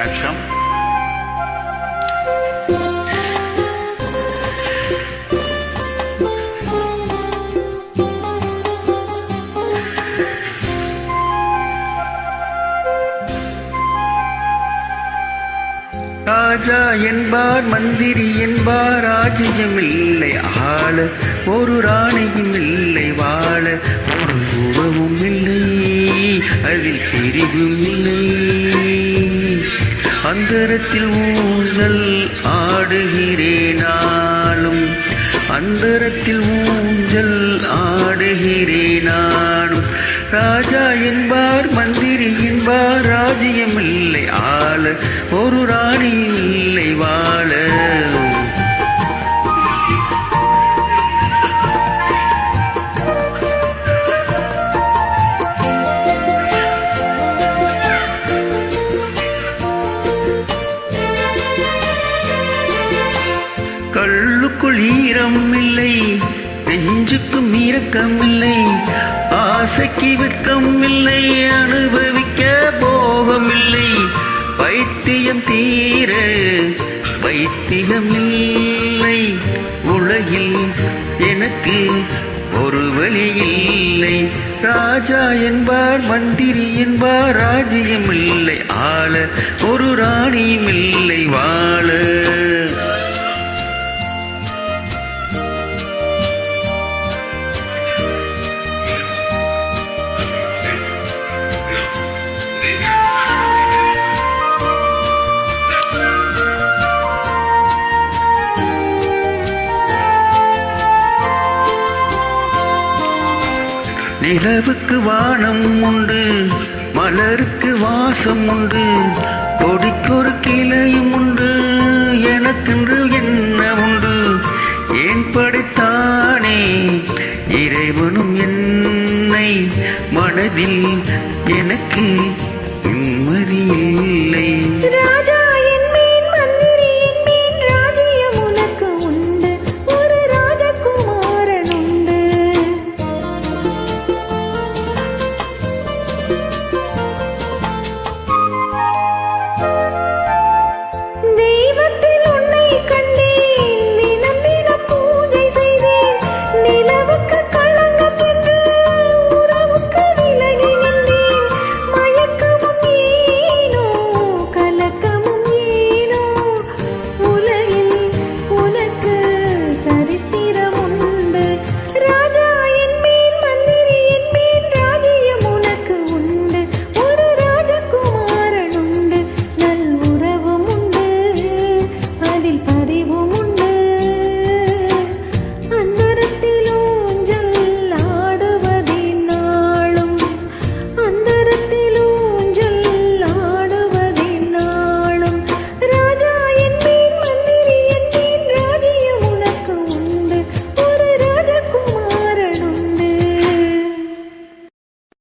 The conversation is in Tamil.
வணக்கம். ராஜா என்பார், மந்திரி என்பார், ராஜ்யம் இல்லை ஆள, ஒரு ராணியும் இல்லை வாழ, ஒரு உறவும் இல்லை, அதில் பிரிவும் இல்லை. அந்தரத்தில் ஊஞ்சல் ஆடுகிறேனாலும், அந்தரத்தில் ஊஞ்சல் ஆடுகிறேனாலும். ராஜா என்பார், மந்திரி என்பார், ராஜ்யம் இல்லை ஆள, ஒரு ராணி இல்லை வாழ. கள்ளுக்குள் ஈரம் இல்லை, நெஞ்சுக்கும் இரக்கம் இல்லை, ஆசைக்கு வெட்கம் இல்லை, அனுபவிக்க போகம் இல்லை. பைத்தியம் தீர பைத்தியம் இல்லை, உலகில் எனக்கு ஒரு வழி இல்லை. ராஜா என்பார், மந்திரி என்பார், ராஜ்யம் இல்லை ஆள, ஒரு ராணியும் இல்லை வாழ. நிலவுக்கு வானம் உண்டு, மலருக்கு வாசம் உண்டு, கொடிக்கொரு கிளையும் உண்டு, எனக்கென்று என்ன உண்டு. ஏன் படைத்தானே இறைவனும் என்னை, மனதில் எனக்கு